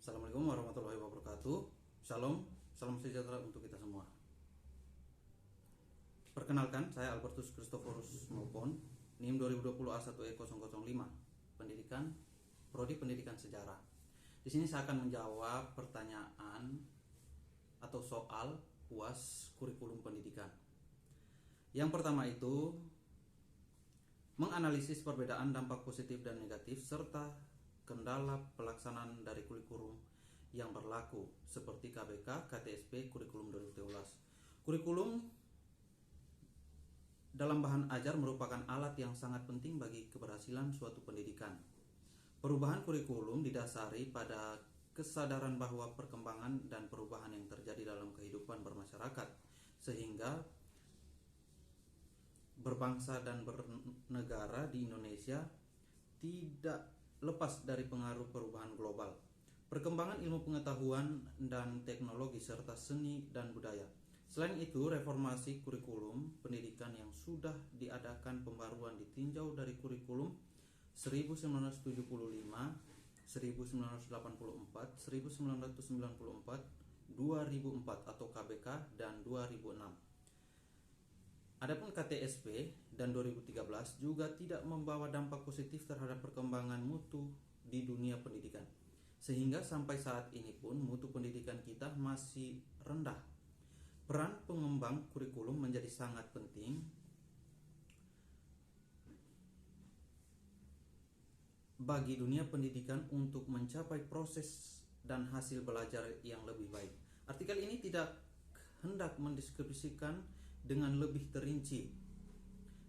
Assalamualaikum warahmatullahi wabarakatuh. Shalom, salam sejahtera untuk kita semua. Perkenalkan, saya Albertus Christophorus Maupon, NIM 2020 A1E005, Pendidikan, Prodi Pendidikan Sejarah. Di sini saya akan menjawab pertanyaan atau soal UAS kurikulum pendidikan. Yang pertama itu menganalisis perbedaan dampak positif dan negatif serta kendala pelaksanaan dari kurikulum yang berlaku seperti KBK, KTSP, kurikulum 2013. Kurikulum dalam bahan ajar merupakan alat yang sangat penting bagi keberhasilan suatu pendidikan. Perubahan kurikulum didasari pada kesadaran bahwa perkembangan dan perubahan yang terjadi dalam kehidupan bermasyarakat sehingga berbangsa dan bernegara di Indonesia tidak lepas dari pengaruh perubahan global, perkembangan ilmu pengetahuan dan teknologi serta seni dan budaya. Selain itu, reformasi kurikulum pendidikan yang sudah diadakan pembaruan ditinjau dari kurikulum 1975, 1984, 1994, 2004 atau KBK dan 2006. Adapun KTSP dan 2013 juga tidak membawa dampak positif terhadap perkembangan mutu di dunia pendidikan. Sehingga sampai saat ini pun mutu pendidikan kita masih rendah. Peran pengembang kurikulum menjadi sangat penting bagi dunia pendidikan untuk mencapai proses dan hasil belajar yang lebih baik. Artikel ini tidak hendak mendeskripsikan dengan lebih terinci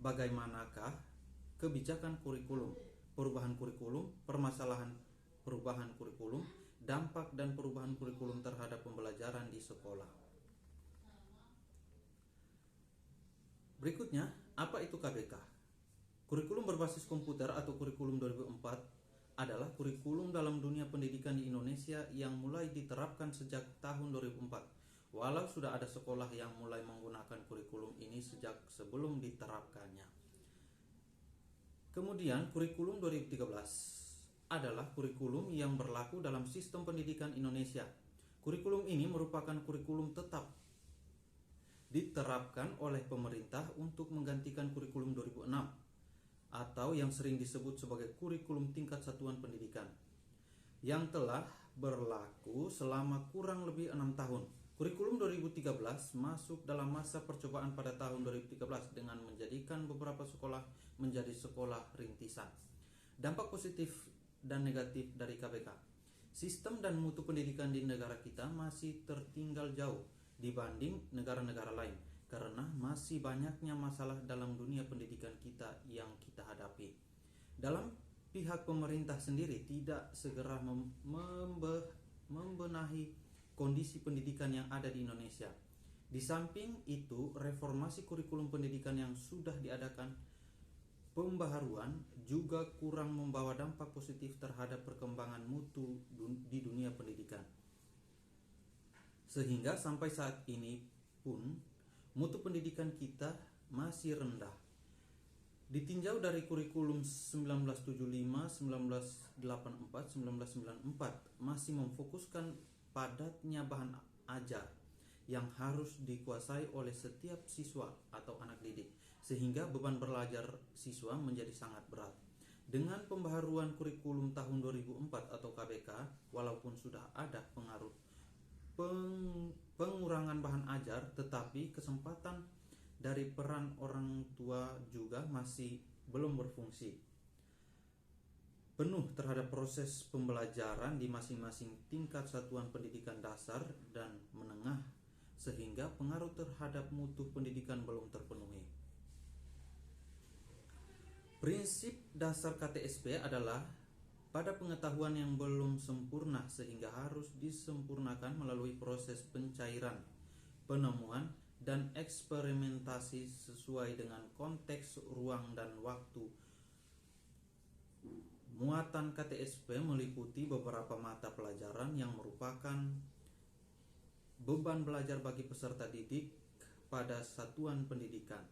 bagaimanakah kebijakan kurikulum, perubahan kurikulum, permasalahan perubahan kurikulum, dampak dan perubahan kurikulum terhadap pembelajaran di sekolah. Berikutnya, apa itu KBK? Kurikulum berbasis komputer atau kurikulum 2004 adalah kurikulum dalam dunia pendidikan di Indonesia yang mulai diterapkan sejak tahun 2004. Walau sudah ada sekolah yang mulai menggunakan kurikulum ini sejak sebelum diterapkannya. Kemudian kurikulum 2013 adalah kurikulum yang berlaku dalam sistem pendidikan Indonesia. Kurikulum ini merupakan kurikulum tetap diterapkan oleh pemerintah untuk menggantikan kurikulum 2006 atau yang sering disebut sebagai kurikulum tingkat satuan pendidikan yang telah berlaku selama kurang lebih 6 tahun. Kurikulum 2013 masuk dalam masa percobaan pada tahun 2013 dengan menjadikan beberapa sekolah menjadi sekolah rintisan. Dampak positif dan negatif dari KBK. Sistem dan mutu pendidikan di negara kita masih tertinggal jauh dibanding negara-negara lain karena masih banyaknya masalah dalam dunia pendidikan kita yang kita hadapi. Dalam pihak pemerintah sendiri tidak segera membenahi kondisi pendidikan yang ada di Indonesia. Di samping itu, reformasi kurikulum pendidikan yang sudah diadakan pembaharuan juga kurang membawa dampak positif terhadap perkembangan mutu di dunia pendidikan. Sehingga sampai saat ini pun mutu pendidikan kita masih rendah. Ditinjau dari kurikulum 1975, 1984, 1994 masih memfokuskan padatnya bahan ajar yang harus dikuasai oleh setiap siswa atau anak didik sehingga beban belajar siswa menjadi sangat berat. Dengan pembaharuan kurikulum tahun 2004 atau KBK, walaupun sudah ada pengaruh pengurangan bahan ajar, tetapi kesempatan dari peran orang tua juga masih belum berfungsi penuh terhadap proses pembelajaran di masing-masing tingkat satuan pendidikan dasar dan menengah sehingga pengaruh terhadap mutu pendidikan belum terpenuhi. Prinsip dasar KTSP adalah pada pengetahuan yang belum sempurna sehingga harus disempurnakan melalui proses pencairan, penemuan, dan eksperimentasi sesuai dengan konteks, ruang, dan waktu. Muatan KTSP meliputi beberapa mata pelajaran yang merupakan beban belajar bagi peserta didik pada satuan pendidikan.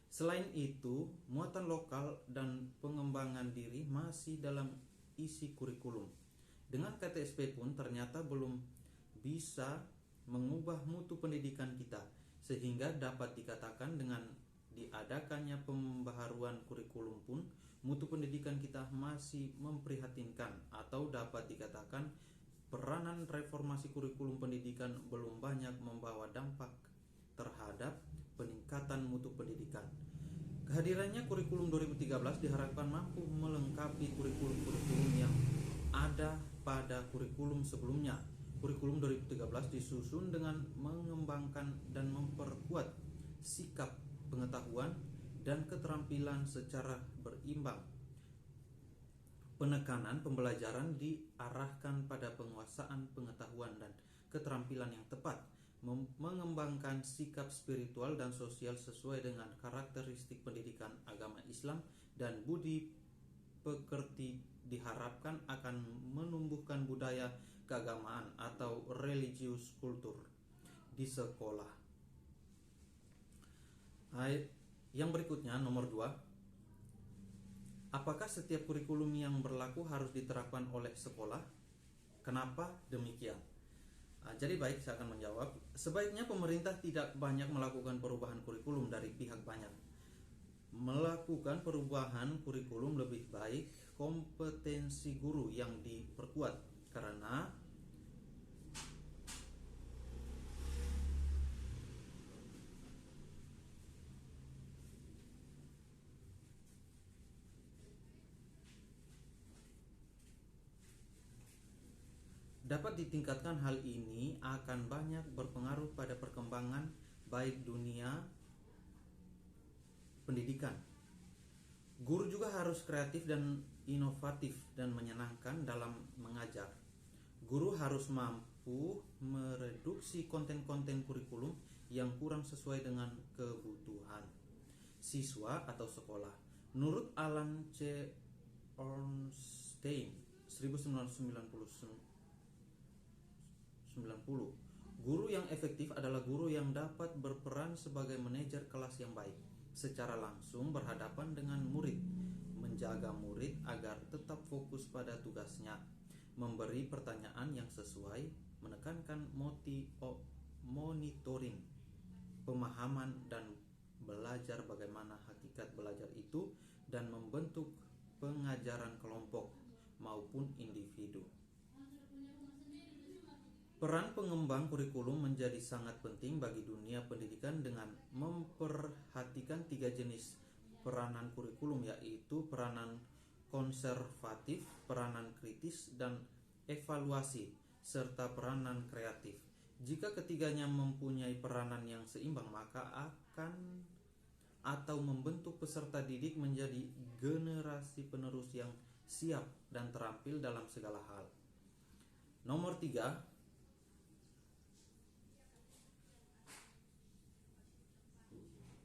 Selain itu, muatan lokal dan pengembangan diri masih dalam isi kurikulum. Dengan KTSP pun ternyata belum bisa mengubah mutu pendidikan kita, sehingga dapat dikatakan dengan diadakannya pembaharuan kurikulum pun mutu pendidikan kita masih memprihatinkan, atau dapat dikatakan peranan reformasi kurikulum pendidikan belum banyak membawa dampak terhadap peningkatan mutu pendidikan. Kehadirannya kurikulum 2013 diharapkan mampu melengkapi kurikulum-kurikulum yang ada pada kurikulum sebelumnya. Kurikulum 2013 disusun dengan mengembangkan dan memperkuat sikap pengetahuan dan keterampilan secara berimbang. Penekanan pembelajaran diarahkan pada penguasaan pengetahuan dan keterampilan yang tepat, mengembangkan sikap spiritual dan sosial sesuai dengan karakteristik pendidikan agama Islam, dan budi pekerti diharapkan akan menumbuhkan budaya keagamaan atau religius kultur di sekolah. Yang berikutnya, nomor 2. Apakah setiap kurikulum yang berlaku harus diterapkan oleh sekolah? Kenapa demikian? Jadi baik, saya akan menjawab. Sebaiknya pemerintah tidak banyak melakukan perubahan kurikulum dari pihak banyak. Melakukan perubahan kurikulum lebih baik kompetensi guru yang diperkuat, karena dapat ditingkatkan. Hal ini akan banyak berpengaruh pada perkembangan baik dunia pendidikan. Guru juga harus kreatif dan inovatif dan menyenangkan dalam mengajar. Guru harus mampu mereduksi konten-konten kurikulum yang kurang sesuai dengan kebutuhan siswa atau sekolah. Menurut Alan C. Ornstein 1990, guru yang efektif adalah guru yang dapat berperan sebagai manajer kelas yang baik, secara langsung berhadapan dengan murid, menjaga murid agar tetap fokus pada tugasnya, memberi pertanyaan yang sesuai, menekankan monitoring, pemahaman dan belajar bagaimana hakikat belajar itu, dan membentuk pengajaran kelompok maupun individu. Peran pengembang kurikulum menjadi sangat penting bagi dunia pendidikan dengan memperhatikan 3 jenis peranan kurikulum, yaitu peranan konservatif, peranan kritis, dan evaluasi, serta peranan kreatif. Jika ketiganya mempunyai peranan yang seimbang, maka akan atau membentuk peserta didik menjadi generasi penerus yang siap dan terampil dalam segala hal. Nomor 3,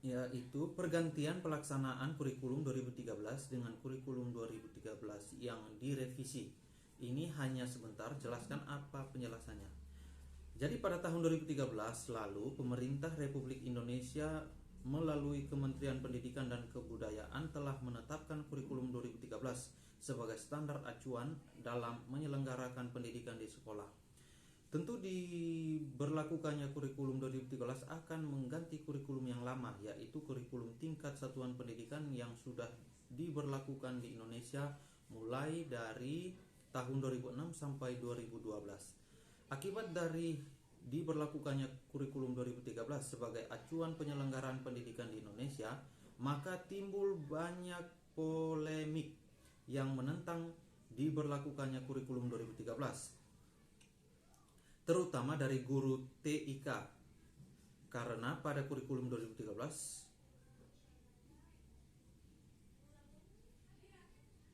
yaitu pergantian pelaksanaan kurikulum 2013 dengan kurikulum 2013 yang direvisi. Ini hanya sebentar, jelaskan apa penjelasannya. Jadi pada tahun 2013 lalu, pemerintah Republik Indonesia melalui Kementerian Pendidikan dan Kebudayaan telah menetapkan kurikulum 2013 sebagai standar acuan dalam menyelenggarakan pendidikan di sekolah. Tentu diberlakukannya kurikulum 2013 akan mengganti kurikulum yang lama, yaitu kurikulum tingkat satuan pendidikan yang sudah diberlakukan di Indonesia mulai dari tahun 2006 sampai 2012. Akibat dari diberlakukannya kurikulum 2013 sebagai acuan penyelenggaraan pendidikan di Indonesia, maka timbul banyak polemik yang menentang diberlakukannya kurikulum 2013. Terutama dari guru TIK, karena pada kurikulum 2013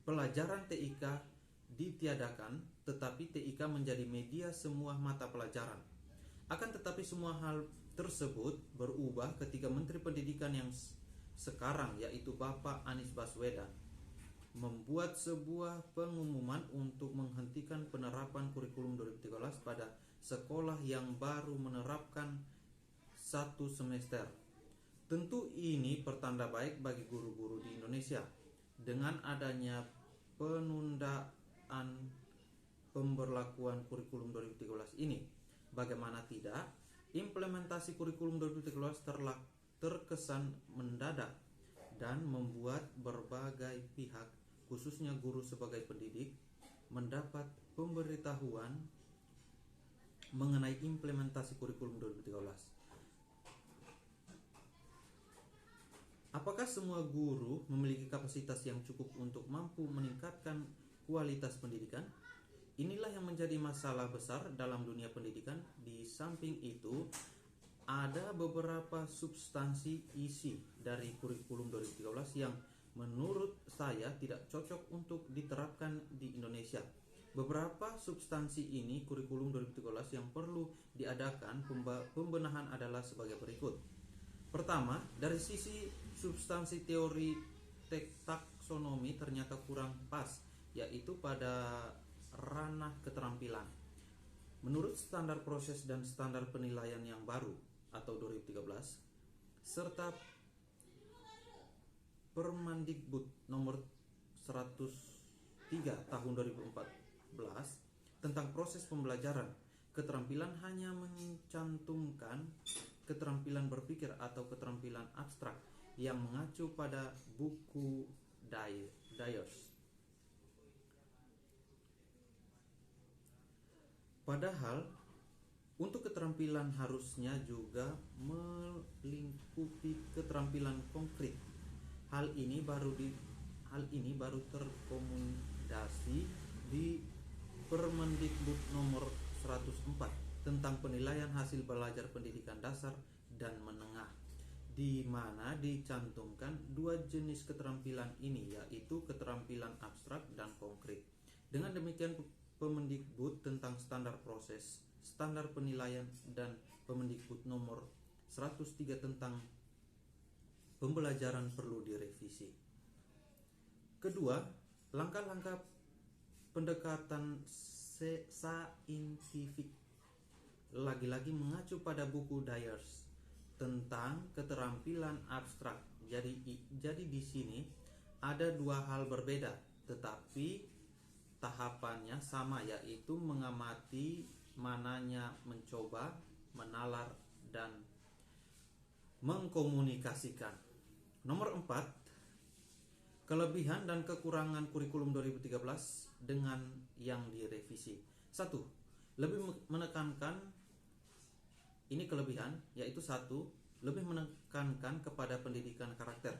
pelajaran TIK ditiadakan, tetapi TIK menjadi media semua mata pelajaran. Akan tetapi semua hal tersebut berubah ketika Menteri Pendidikan yang sekarang, yaitu Bapak Anies Baswedan, membuat sebuah pengumuman untuk menghentikan penerapan kurikulum 2013 pada sekolah yang baru menerapkan 1 semester. Tentu ini pertanda baik bagi guru-guru di Indonesia. Dengan adanya penundaan pemberlakuan kurikulum 2013 ini. Bagaimana tidak, implementasi kurikulum 2013 terkesan mendadak dan membuat berbagai pihak, khususnya guru sebagai pendidik, mendapat pemberitahuan mengenai implementasi kurikulum 2013. Apakah semua guru memiliki kapasitas yang cukup untuk mampu meningkatkan kualitas pendidikan? Inilah yang menjadi masalah besar dalam dunia pendidikan. Di samping itu, ada beberapa substansi isi dari kurikulum 2013 yang menurut saya tidak cocok untuk diterapkan di Indonesia. Beberapa substansi ini kurikulum 2013 yang perlu diadakan pembenahan adalah sebagai berikut. Pertama, dari sisi substansi teori taksonomi ternyata kurang pas, yaitu pada ranah keterampilan. Menurut standar proses dan standar penilaian yang baru atau 2013 serta Permendikbud nomor 103 tahun 2014 tentang proses pembelajaran, keterampilan hanya mencantumkan keterampilan berpikir atau keterampilan abstrak yang mengacu pada buku Dyers. Padahal untuk keterampilan harusnya juga melingkupi keterampilan konkret. Hal ini baru terkomodasi di Permendikbud nomor 104 tentang penilaian hasil belajar pendidikan dasar dan menengah, di mana dicantumkan dua jenis keterampilan ini, yaitu keterampilan abstrak dan konkret. Dengan demikian, Permendikbud tentang standar proses, standar penilaian, dan Permendikbud nomor 103 tentang pembelajaran perlu direvisi. Kedua, langkah-langkah pendekatan saintifik lagi-lagi mengacu pada buku Dyers tentang keterampilan abstrak. Jadi di sini ada dua hal berbeda, tetapi tahapannya sama, yaitu mengamati, mananya mencoba, menalar, dan mengkomunikasikan. Nomor 4, kelebihan dan kekurangan kurikulum 2013 dengan yang direvisi. 1. Lebih menekankan, ini kelebihan, yaitu 1. Lebih menekankan kepada pendidikan karakter.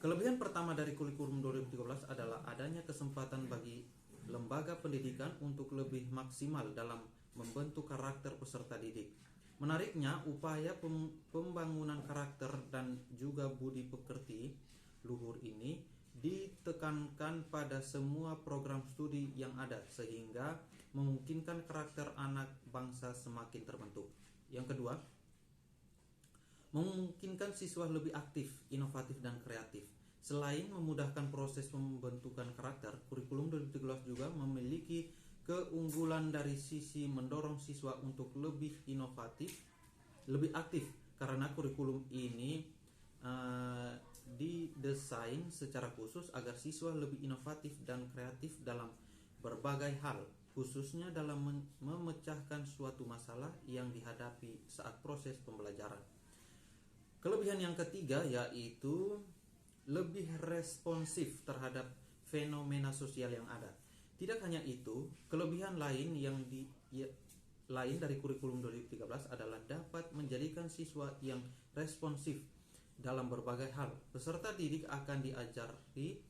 Kelebihan pertama dari kurikulum 2013 adalah adanya kesempatan bagi lembaga pendidikan untuk lebih maksimal dalam membentuk karakter peserta didik. Menariknya, upaya pembangunan karakter dan juga budi pekerti luhur ini ditekankan pada semua program studi yang ada, sehingga memungkinkan karakter anak bangsa semakin terbentuk. Yang kedua, memungkinkan siswa lebih aktif, inovatif, dan kreatif. Selain memudahkan proses pembentukan karakter, kurikulum 2013 juga memiliki keunggulan dari sisi mendorong siswa untuk lebih inovatif, lebih aktif, karena kurikulum ini didesain secara khusus agar siswa lebih inovatif dan kreatif dalam berbagai hal, khususnya dalam memecahkan suatu masalah yang dihadapi saat proses pembelajaran. Kelebihan yang ketiga yaitu lebih responsif terhadap fenomena sosial yang ada. Tidak hanya itu, kelebihan lain lain dari kurikulum 2013 adalah dapat menjadikan siswa yang responsif dalam berbagai hal. Peserta didik akan diajari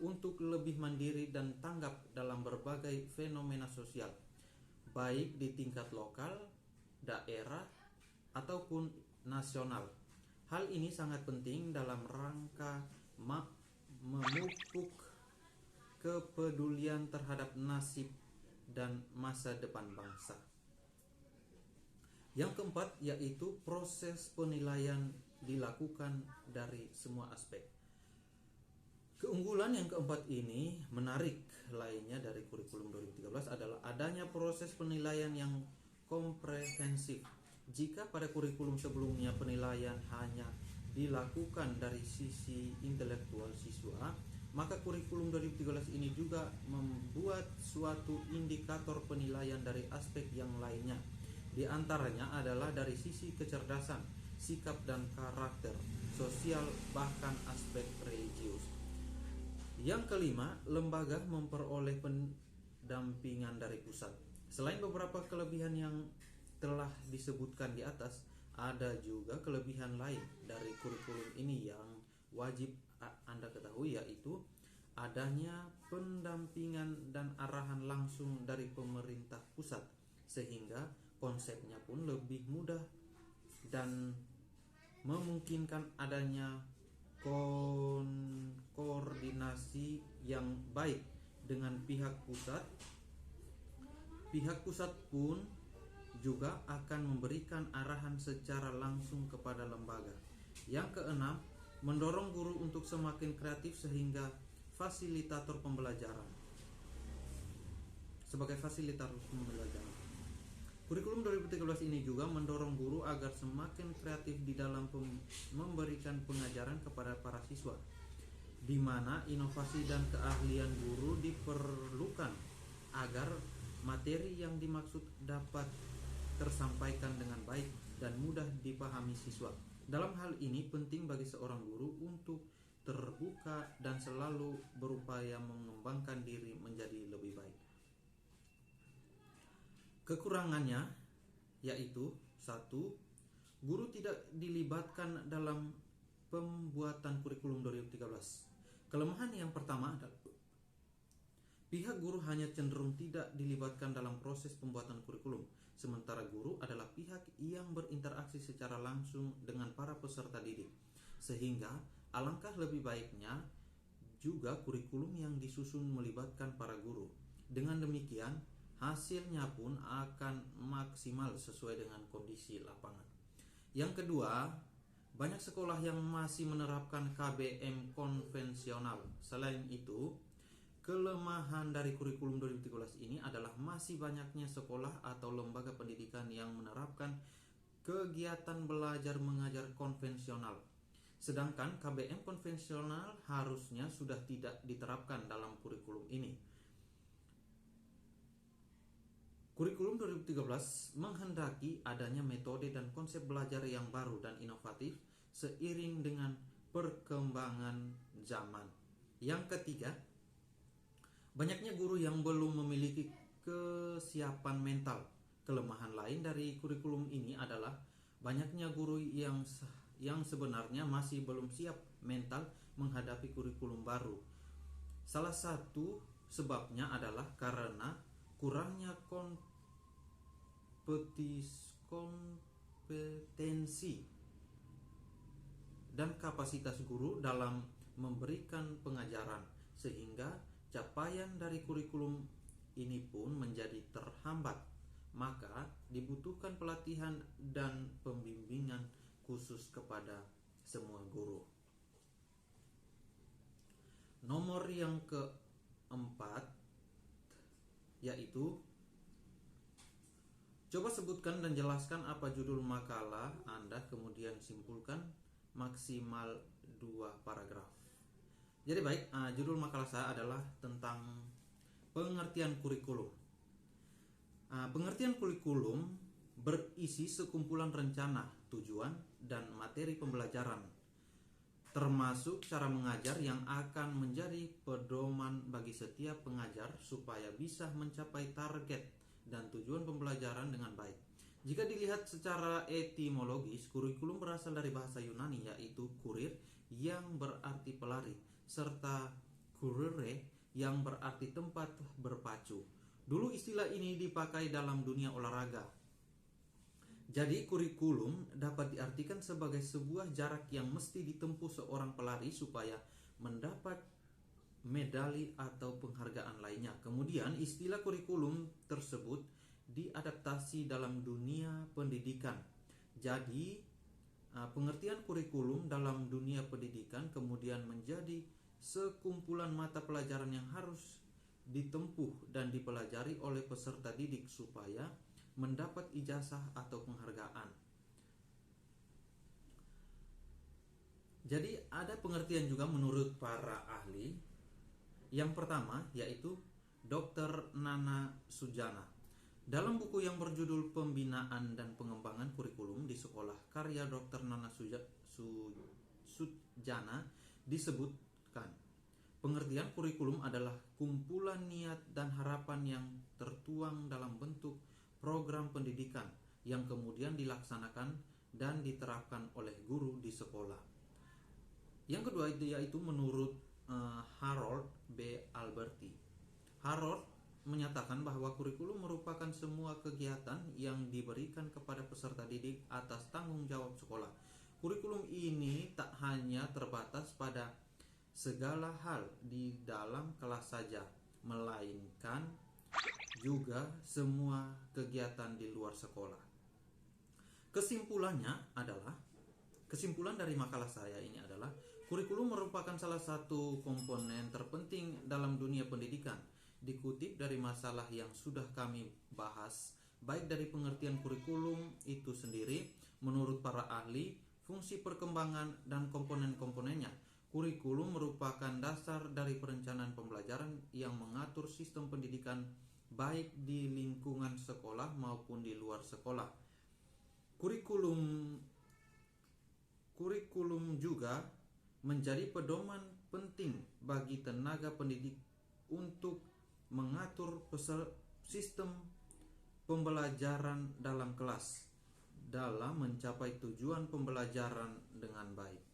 untuk lebih mandiri dan tanggap dalam berbagai fenomena sosial, baik di tingkat lokal, daerah, ataupun nasional. Hal ini sangat penting dalam rangka memupuk kepedulian terhadap nasib dan masa depan bangsa. Yang keempat yaitu proses penilaian dilakukan dari semua aspek. Keunggulan yang keempat ini menarik lainnya dari kurikulum 2013 adalah adanya proses penilaian yang komprehensif. Jika pada kurikulum sebelumnya penilaian hanya dilakukan dari sisi intelektual siswa, maka kurikulum 2013 ini juga membuat suatu indikator penilaian dari aspek yang lainnya. Di antaranya adalah dari sisi kecerdasan, sikap dan karakter, sosial, bahkan aspek religius. Yang kelima, lembaga memperoleh pendampingan dari pusat. Selain beberapa kelebihan yang telah disebutkan di atas, ada juga kelebihan lain dari kurikulum ini yang wajib Anda ketahui, yaitu adanya pendampingan dan arahan langsung dari pemerintah pusat, sehingga konsepnya pun lebih mudah dan memungkinkan adanya koordinasi yang baik dengan pihak pusat. Pihak pusat pun juga akan memberikan arahan secara langsung kepada lembaga. Yang keenam, mendorong guru untuk semakin kreatif sehingga fasilitator pembelajaran. Sebagai fasilitator pembelajaran, kurikulum 2013 ini juga mendorong guru agar semakin kreatif di dalam memberikan pengajaran kepada para siswa, di mana inovasi dan keahlian guru diperlukan agar materi yang dimaksud dapat tersampaikan dengan baik dan mudah dipahami siswa. Dalam hal ini penting bagi seorang guru untuk terbuka dan selalu berupaya mengembangkan diri menjadi lebih baik. Kekurangannya yaitu 1. Guru tidak dilibatkan dalam pembuatan kurikulum 2013. Kelemahan yang pertama adalah pihak guru hanya cenderung tidak dilibatkan dalam proses pembuatan kurikulum, sementara guru adalah pihak yang berinteraksi secara langsung dengan para peserta didik, sehingga alangkah lebih baiknya juga kurikulum yang disusun melibatkan para guru. Dengan demikian, hasilnya pun akan maksimal sesuai dengan kondisi lapangan. Yang kedua, banyak sekolah yang masih menerapkan KBM konvensional. Selain itu, kelemahan dari kurikulum 2013 ini adalah masih banyaknya sekolah atau lembaga pendidikan yang menerapkan kegiatan belajar mengajar konvensional. Sedangkan KBM konvensional harusnya sudah tidak diterapkan dalam kurikulum ini. Kurikulum 2013 menghendaki adanya metode dan konsep belajar yang baru dan inovatif seiring dengan perkembangan zaman. Yang ketiga, banyaknya guru yang belum memiliki kesiapan mental. Kelemahan lain dari kurikulum ini adalah banyaknya guru yang sebenarnya masih belum siap mental menghadapi kurikulum baru. Salah satu sebabnya adalah karena kurangnya kompetensi dan kapasitas guru dalam memberikan pengajaran, sehingga capaian dari kurikulum ini pun menjadi terhambat. Maka dibutuhkan pelatihan dan pembimbingan khusus kepada semua guru. Nomor yang keempat yaitu, coba sebutkan dan jelaskan apa judul makalah Anda, kemudian simpulkan maksimal 2 paragraf. Jadi baik, judul makalah saya adalah tentang pengertian kurikulum. Pengertian kurikulum berisi sekumpulan rencana, tujuan, dan materi pembelajaran, termasuk cara mengajar yang akan menjadi pedoman bagi setiap pengajar supaya bisa mencapai target dan tujuan pembelajaran dengan baik. Jika dilihat secara etimologis, kurikulum berasal dari bahasa Yunani yaitu kurir yang berarti pelari, serta kurere yang berarti tempat berpacu. Dulu istilah ini dipakai dalam dunia olahraga. Jadi kurikulum dapat diartikan sebagai sebuah jarak yang mesti ditempuh seorang pelari supaya mendapat medali atau penghargaan lainnya. Kemudian istilah kurikulum tersebut diadaptasi dalam dunia pendidikan. Jadi pengertian kurikulum dalam dunia pendidikan kemudian menjadi sekumpulan mata pelajaran yang harus ditempuh dan dipelajari oleh peserta didik supaya mendapat ijazah atau penghargaan. Jadi ada pengertian juga menurut para ahli Yang pertama yaitu Dr. Nana Sujana. Dalam buku yang berjudul Pembinaan dan Pengembangan Kurikulum di Sekolah karya Dr. Nana Sujana disebutkan, pengertian kurikulum adalah kumpulan niat dan harapan yang tertuang dalam bentuk program pendidikan yang kemudian dilaksanakan dan diterapkan oleh guru di sekolah. Yang kedua yaitu menurut Harold B. Alberti. Harold menyatakan bahwa kurikulum merupakan semua kegiatan yang diberikan kepada peserta didik atas tanggung jawab sekolah. Kurikulum ini tak hanya terbatas pada segala hal di dalam kelas saja, melainkan juga semua kegiatan di luar sekolah. Kesimpulan dari makalah saya ini adalah kurikulum merupakan salah satu komponen terpenting dalam dunia pendidikan. Dikutip dari masalah yang sudah kami bahas, baik dari pengertian kurikulum itu sendiri, menurut para ahli, fungsi perkembangan dan komponen-komponennya, kurikulum merupakan dasar dari perencanaan pembelajaran yang mengatur sistem pendidikan baik di lingkungan sekolah maupun di luar sekolah. Kurikulum juga menjadi pedoman penting bagi tenaga pendidik untuk mengatur sistem pembelajaran dalam kelas dalam mencapai tujuan pembelajaran dengan baik.